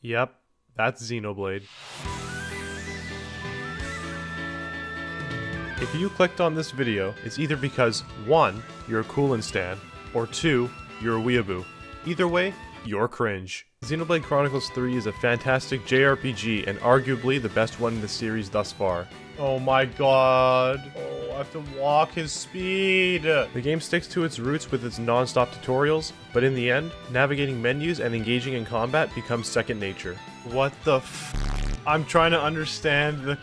Yep, that's Xenoblade. If you clicked on this video, it's either because 1. You're a Coolin' stan, or 2. You're a weeaboo. Either way, you're cringe. Xenoblade Chronicles 3 is a fantastic JRPG and arguably the best one in the series thus far. Oh my god. Oh, I have to walk his speed. The game sticks to its roots with its non-stop tutorials, but in the end, navigating menus and engaging in combat becomes second nature. What the f? I'm trying to understand the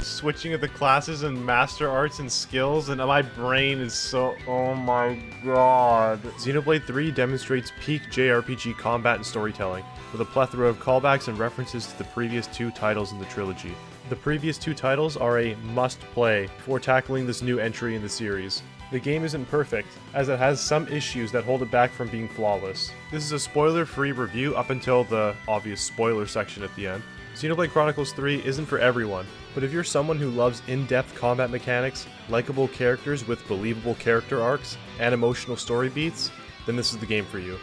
switching of the classes and master arts and skills, and my brain is so... oh my god. Xenoblade 3 demonstrates peak JRPG combat and storytelling, with a plethora of callbacks and references to the previous 2 titles in the trilogy. The previous 2 titles are a must-play before tackling this new entry in the series. The game isn't perfect, as it has some issues that hold it back from being flawless. This is a spoiler-free review up until the obvious spoiler section at the end. Xenoblade Chronicles 3 isn't for everyone, but if you're someone who loves in-depth combat mechanics, likable characters with believable character arcs, and emotional story beats, then this is the game for you.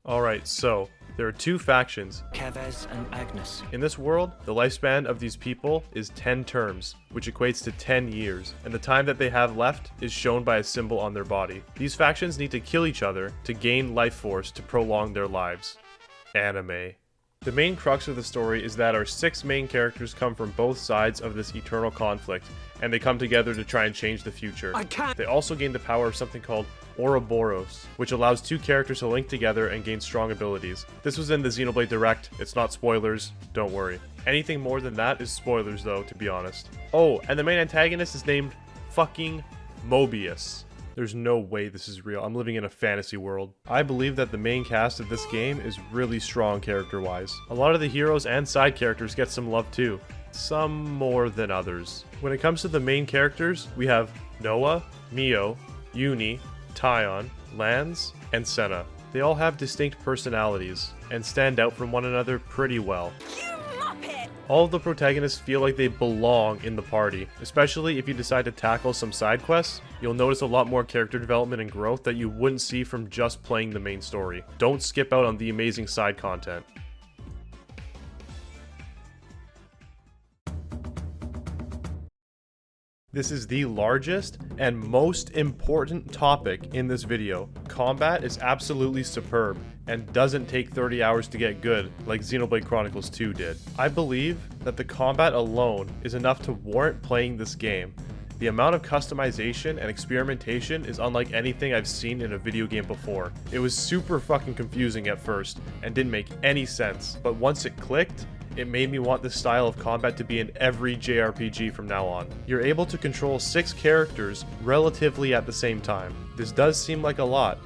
Alright, so, there are 2 factions. Keves and Agnes. In this world, the lifespan of these people is 10 terms, which equates to 10 years, and the time that they have left is shown by a symbol on their body. These factions need to kill each other to gain life force to prolong their lives. Anime. The main crux of the story is that our 6 main characters come from both sides of this eternal conflict, and they come together to try and change the future. They also gain the power of something called Ouroboros, which allows 2 characters to link together and gain strong abilities. This was in the Xenoblade Direct, it's not spoilers, don't worry. Anything more than that is spoilers though, to be honest. Oh, and the main antagonist is named fucking Mobius. There's no way this is real. I'm living in a fantasy world. I believe that the main cast of this game is really strong character-wise. A lot of the heroes and side characters get some love too. Some more than others. When it comes to the main characters, we have Noah, Mio, Uni, Tyon, Lance, and Senna. They all have distinct personalities, and stand out from one another pretty well. All of the protagonists feel like they belong in the party, especially if you decide to tackle some side quests. You'll notice a lot more character development and growth that you wouldn't see from just playing the main story. Don't skip out on the amazing side content. This is the largest and most important topic in this video. Combat is absolutely superb and doesn't take 30 hours to get good like Xenoblade Chronicles 2 did. I believe that the combat alone is enough to warrant playing this game. The amount of customization and experimentation is unlike anything I've seen in a video game before. It was super fucking confusing at first and didn't make any sense, but once it clicked, it made me want this style of combat to be in every JRPG from now on. You're able to control 6 characters relatively at the same time. This does seem like a lot,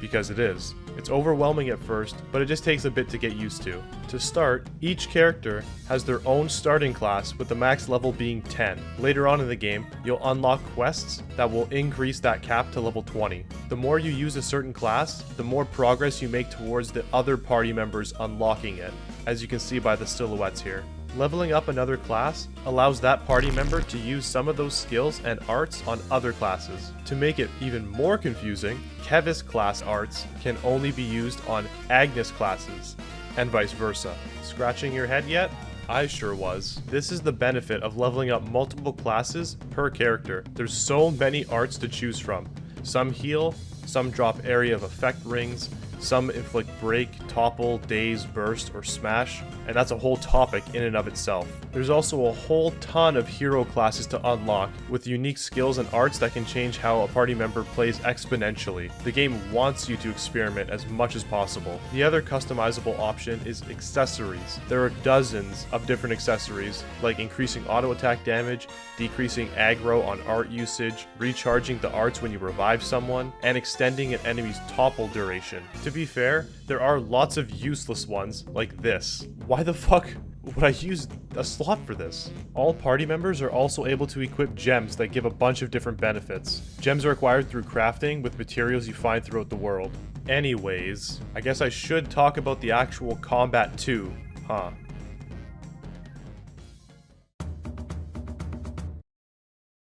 because it is. It's overwhelming at first, but it just takes a bit to get used to. To start, each character has their own starting class with the max level being 10. Later on in the game, you'll unlock quests that will increase that cap to level 20. The more you use a certain class, the more progress you make towards the other party members unlocking it, as you can see by the silhouettes here. Leveling up another class allows that party member to use some of those skills and arts on other classes. To make it even more confusing, Keves class arts can only be used on Agnes classes, and vice versa. Scratching your head yet? I sure was. This is the benefit of leveling up multiple classes per character. There's so many arts to choose from. Some heal, some drop area of effect rings, some inflict break, topple, daze, burst, or smash, and that's a whole topic in and of itself. There's also a whole ton of hero classes to unlock, with unique skills and arts that can change how a party member plays exponentially. The game wants you to experiment as much as possible. The other customizable option is accessories. There are dozens of different accessories, like increasing auto attack damage, decreasing aggro on art usage, recharging the arts when you revive someone, and extending an enemy's topple duration. To be fair, there are lots of useless ones, like this. Why the fuck would I use a slot for this? All party members are also able to equip gems that give a bunch of different benefits. Gems are acquired through crafting with materials you find throughout the world. Anyways, I guess I should talk about the actual combat too, huh?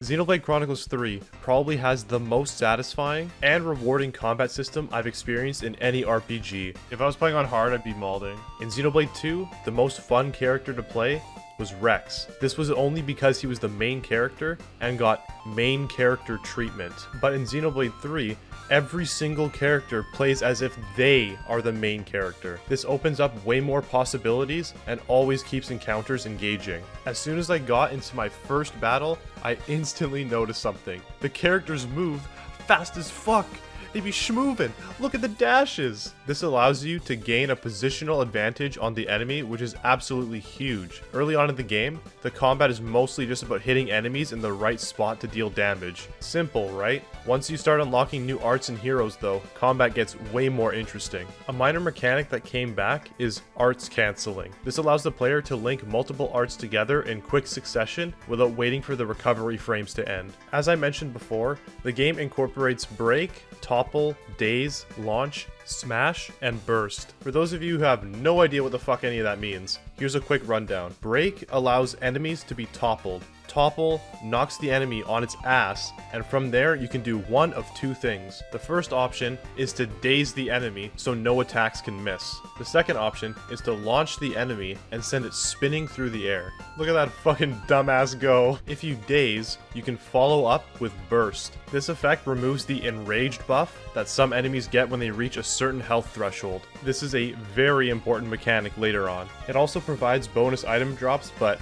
Xenoblade Chronicles 3 probably has the most satisfying and rewarding combat system I've experienced in any RPG. If I was playing on hard, I'd be mauling. In Xenoblade 2, the most fun character to play was Rex. This was only because he was the main character and got main character treatment. But in Xenoblade 3, every single character plays as if they are the main character. This opens up way more possibilities and always keeps encounters engaging. As soon as I got into my first battle, I instantly noticed something. The characters move fast as fuck. They be schmoovin'. Look at the dashes. This allows you to gain a positional advantage on the enemy, which is absolutely huge. Early on in the game, the combat is mostly just about hitting enemies in the right spot to deal damage. Simple, right? Once you start unlocking new arts and heroes though, combat gets way more interesting. A minor mechanic that came back is arts canceling. This allows the player to link multiple arts together in quick succession without waiting for the recovery frames to end. As I mentioned before, the game incorporates break, topple, daze, launch, smash, and burst. For those of you who have no idea what the fuck any of that means, here's a quick rundown. Break allows enemies to be toppled. Topple knocks the enemy on its ass, and from there you can do one of two things. The first option is to daze the enemy so no attacks can miss. The second option is to launch the enemy and send it spinning through the air. Look at that fucking dumbass go. If you daze, you can follow up with burst. This effect removes the enraged buff that some enemies get when they reach a certain health threshold. This is a very important mechanic later on. It also provides bonus item drops, but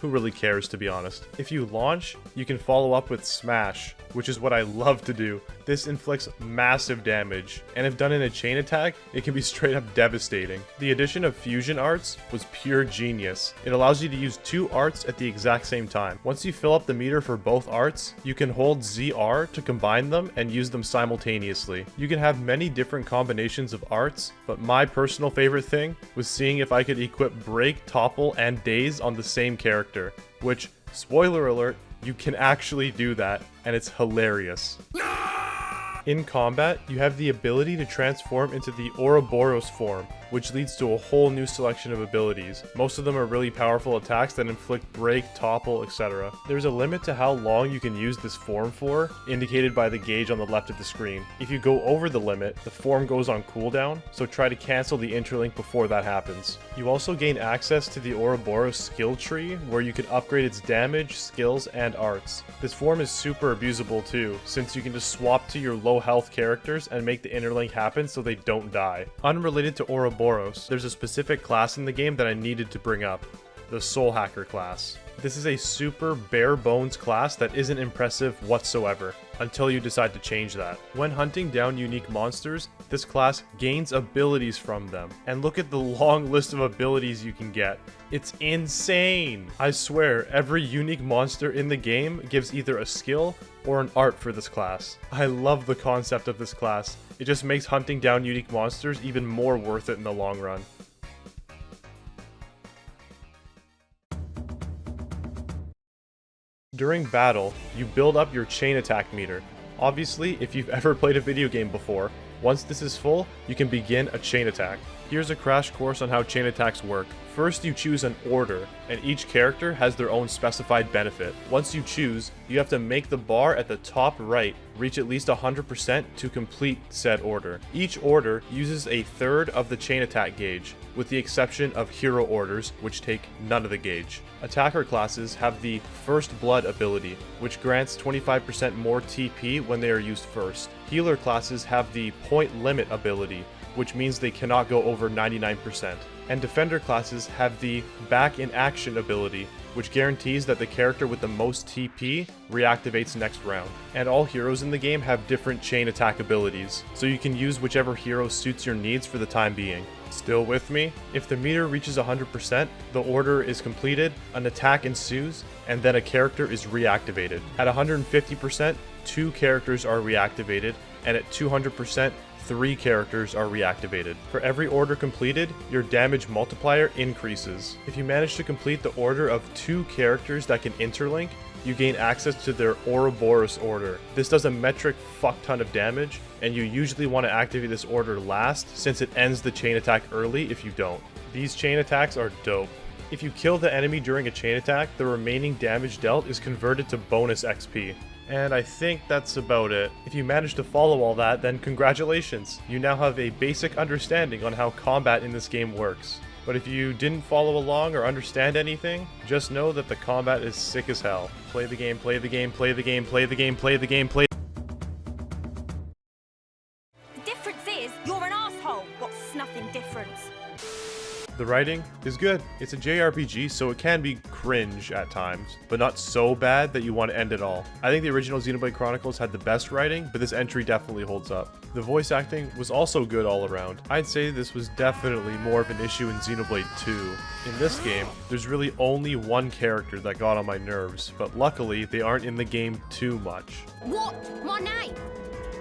who really cares, to be honest? If you launch, you can follow up with smash, which is what I love to do. This inflicts massive damage, and if done in a chain attack, it can be straight up devastating. The addition of fusion arts was pure genius. It allows you to use two arts at the exact same time. Once you fill up the meter for both arts, you can hold ZR to combine them and use them simultaneously. You can have many different combinations of arts, but my personal favorite thing was seeing if I could equip break, topple, and daze on the same character, which, spoiler alert, you can actually do that, and it's hilarious. In combat, you have the ability to transform into the Ouroboros form, which leads to a whole new selection of abilities. Most of them are really powerful attacks that inflict break, topple, etc. There's a limit to how long you can use this form for, indicated by the gauge on the left of the screen. If you go over the limit, the form goes on cooldown, so try to cancel the interlink before that happens. You also gain access to the Ouroboros skill tree, where you can upgrade its damage, skills, and arts. This form is super abusable too, since you can just swap to your low health characters and make the interlink happen so they don't die. Unrelated to Ouroboros, there's a specific class in the game that I needed to bring up, the Soul Hacker class. This is a super bare bones class that isn't impressive whatsoever, until you decide to change that. When hunting down unique monsters, this class gains abilities from them. And look at the long list of abilities you can get. It's insane! I swear, every unique monster in the game gives either a skill or an art for this class. I love the concept of this class. It just makes hunting down unique monsters even more worth it in the long run. During battle, you build up your chain attack meter. Obviously, if you've ever played a video game before, once this is full, you can begin a chain attack. Here's a crash course on how chain attacks work. First, you choose an order, and each character has their own specified benefit. Once you choose, you have to make the bar at the top right reach at least 100% to complete said order. Each order uses a third of the chain attack gauge, with the exception of hero orders, which take none of the gauge. Attacker classes have the First Blood ability, which grants 25% more TP when they are used first. Healer classes have the Point Limit ability, which means they cannot go over 99%. And Defender classes have the Back in Action ability, which guarantees that the character with the most TP reactivates next round. And all heroes in the game have different chain attack abilities, so you can use whichever hero suits your needs for the time being. Still with me? If the meter reaches 100%, the order is completed, an attack ensues, and then a character is reactivated. At 150%, 2 characters are reactivated, and at 200%, 3 characters are reactivated. For every order completed, your damage multiplier increases. If you manage to complete the order of 2 characters that can interlink, you gain access to their Ouroboros order. This does a metric fuck ton of damage, and you usually want to activate this order last since it ends the chain attack early if you don't. These chain attacks are dope. If you kill the enemy during a chain attack, the remaining damage dealt is converted to bonus XP. And I think that's about it. If you manage to follow all that, then congratulations! You now have a basic understanding on how combat in this game works. But if you didn't follow along or understand anything, just know that the combat is sick as hell. Play the game, play the game, play the game, play the game, play the game, play. The difference is, you're an asshole. What's nothing difference? The writing is good. It's a JRPG, so it can be cringe at times, but not so bad that you want to end it all. I think the original Xenoblade Chronicles had the best writing, but this entry definitely holds up. The voice acting was also good all around. I'd say this was definitely more of an issue in Xenoblade 2. In this game, there's really only one character that got on my nerves, but luckily they aren't in the game too much. What? My name?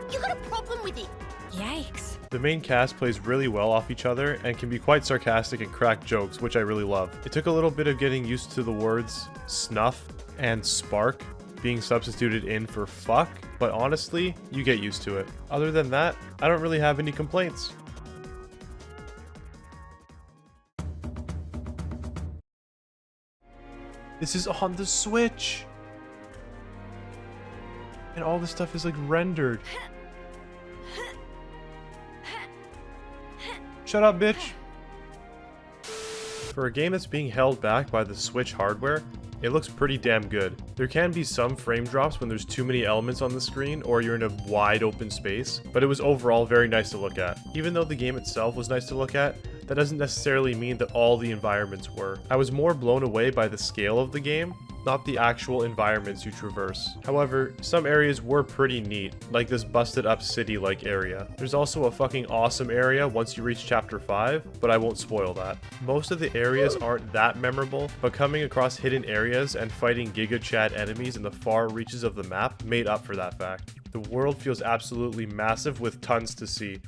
You got a problem with it? Yikes. The main cast plays really well off each other and can be quite sarcastic and crack jokes, which I really love. It took a little bit of getting used to the words snuff and spark being substituted in for fuck, but honestly, you get used to it. Other than that, I don't really have any complaints. This is on the Switch! And all this stuff is like rendered. Shut up, bitch! For a game that's being held back by the Switch hardware, it looks pretty damn good. There can be some frame drops when there's too many elements on the screen or you're in a wide open space, but it was overall very nice to look at. Even though the game itself was nice to look at, that doesn't necessarily mean that all the environments were. I was more blown away by the scale of the game, not the actual environments you traverse. However, some areas were pretty neat, like this busted up city-like area. There's also a fucking awesome area once you reach chapter 5, but I won't spoil that. Most of the areas aren't that memorable, but coming across hidden areas and fighting Giga Chad enemies in the far reaches of the map made up for that fact. The world feels absolutely massive with tons to see.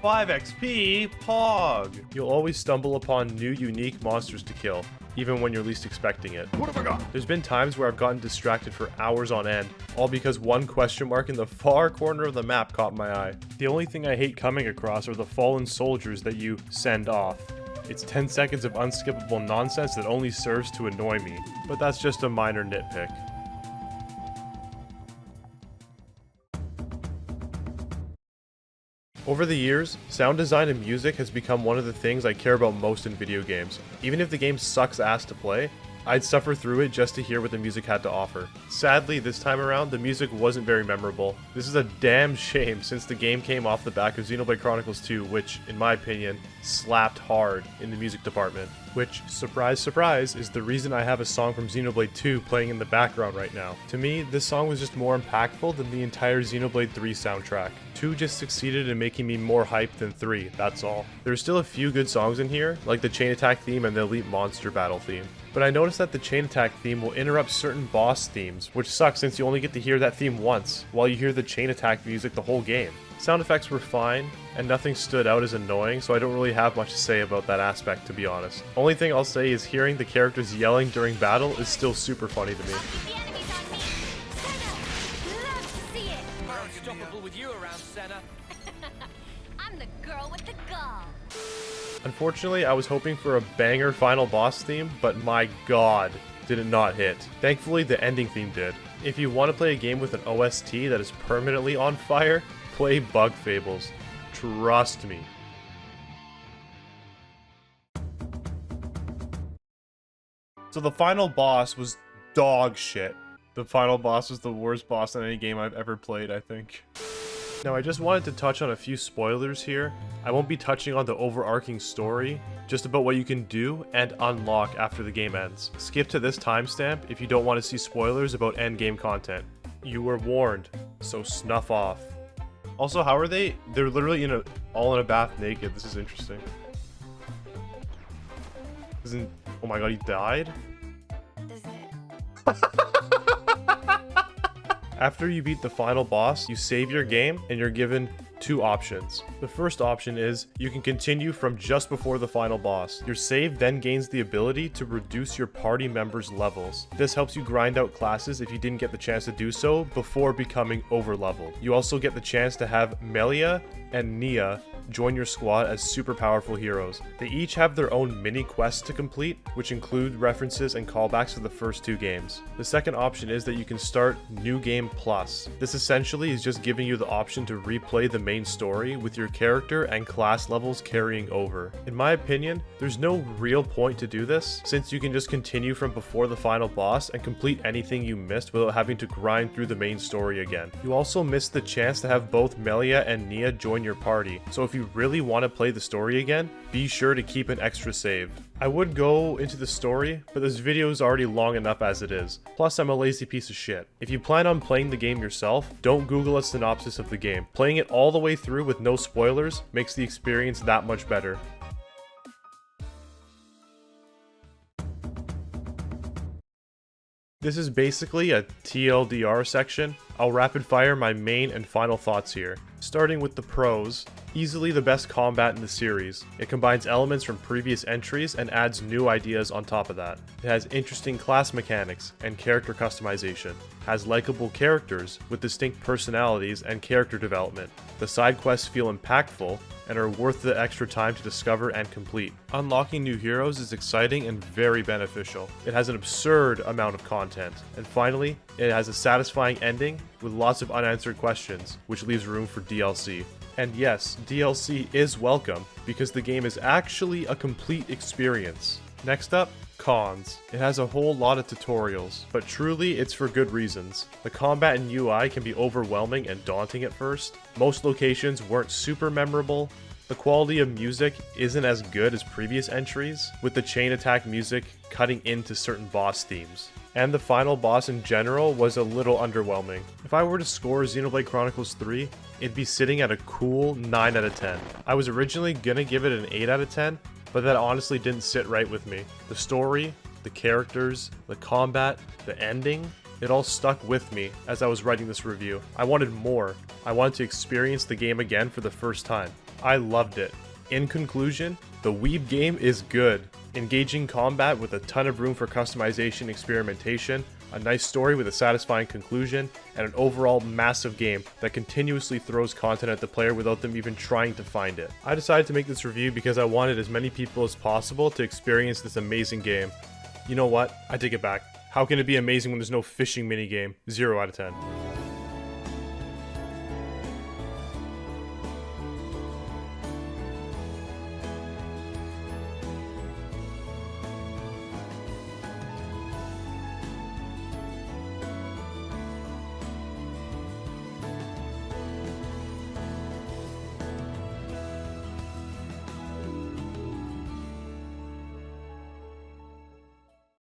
5 XP, Pog! You'll always stumble upon new unique monsters to kill, even when you're least expecting it. What have I got? There's been times where I've gotten distracted for hours on end, all because one question mark in the far corner of the map caught my eye. The only thing I hate coming across are the fallen soldiers that you send off. It's 10 seconds of unskippable nonsense that only serves to annoy me, but that's just a minor nitpick. Over the years, sound design and music has become one of the things I care about most in video games. Even if the game sucks ass to play, I'd suffer through it just to hear what the music had to offer. Sadly, this time around, the music wasn't very memorable. This is a damn shame since the game came off the back of Xenoblade Chronicles 2, which, in my opinion, slapped hard in the music department. Which, surprise surprise, is the reason I have a song from Xenoblade 2 playing in the background right now. To me, this song was just more impactful than the entire Xenoblade 3 soundtrack. 2 just succeeded in making me more hyped than 3, that's all. There's still a few good songs in here, like the Chain Attack theme and the Elite Monster Battle theme. But I noticed that the Chain Attack theme will interrupt certain boss themes, which sucks since you only get to hear that theme once, while you hear the Chain Attack music the whole game. Sound effects were fine, and nothing stood out as annoying, so I don't really have much to say about that aspect, to be honest. Only thing I'll say is hearing the characters yelling during battle is still super funny to me. Unfortunately, I was hoping for a banger final boss theme, but my god, did it not hit. Thankfully, the ending theme did. If you want to play a game with an OST that is permanently on fire, play Bug Fables. Trust me. So the final boss was dog shit. The final boss was the worst boss in any game I've ever played, I think. Now, I just wanted to touch on a few spoilers here. I won't be touching on the overarching story, just about what you can do and unlock after the game ends. Skip to this timestamp if you don't want to see spoilers about endgame content. You were warned, so snuff off. Also, how are they? They're literally all in a bath naked. This is interesting. Oh my god, he died? Does it? After you beat the final boss, you save your game and you're given two options. The first option is you can continue from just before the final boss. Your save then gains the ability to reduce your party members' levels. This helps you grind out classes if you didn't get the chance to do so before becoming over-leveled. You also get the chance to have Mania and Nia join your squad as super powerful heroes. They each have their own mini quests to complete, which include references and callbacks to the first two games. The second option is that you can start New Game Plus. This essentially is just giving you the option to replay the main story with your character and class levels carrying over. In my opinion, there's no real point to do this, since you can just continue from before the final boss and complete anything you missed without having to grind through the main story again. You also missed the chance to have both Melia and Nia join your party, so if you really want to play the story again, be sure to keep an extra save. I would go into the story, but this video is already long enough as it is. Plus, I'm a lazy piece of shit. If you plan on playing the game yourself, don't Google a synopsis of the game. Playing it all the way through with no spoilers makes the experience that much better. This is basically a TLDR section. I'll rapid fire my main and final thoughts here. Starting with the pros, easily the best combat in the series. It combines elements from previous entries and adds new ideas on top of that. It has interesting class mechanics and character customization. Has likable characters with distinct personalities and character development. The side quests feel impactful and are worth the extra time to discover and complete. Unlocking new heroes is exciting and very beneficial. It has an absurd amount of content. And finally, it has a satisfying ending with lots of unanswered questions, which leaves room for DLC. And yes, DLC is welcome, because the game is actually a complete experience. Next up, cons. It has a whole lot of tutorials, but truly it's for good reasons. The combat and UI can be overwhelming and daunting at first. Most locations weren't super memorable. The quality of music isn't as good as previous entries, with the chain attack music cutting into certain boss themes. And the final boss in general was a little underwhelming. If I were to score Xenoblade Chronicles 3, it'd be sitting at a cool 9 out of 10. I was originally gonna give it an 8 out of 10, but that honestly didn't sit right with me. The story, the characters, the combat, the ending, it all stuck with me as I was writing this review. I wanted more. I wanted to experience the game again for the first time. I loved it. In conclusion, the Weeb game is good. Engaging combat with a ton of room for customization and experimentation, a nice story with a satisfying conclusion, and an overall massive game that continuously throws content at the player without them even trying to find it. I decided to make this review because I wanted as many people as possible to experience this amazing game. You know what? I take it back. How can it be amazing when there's no fishing minigame? 0 out of 10.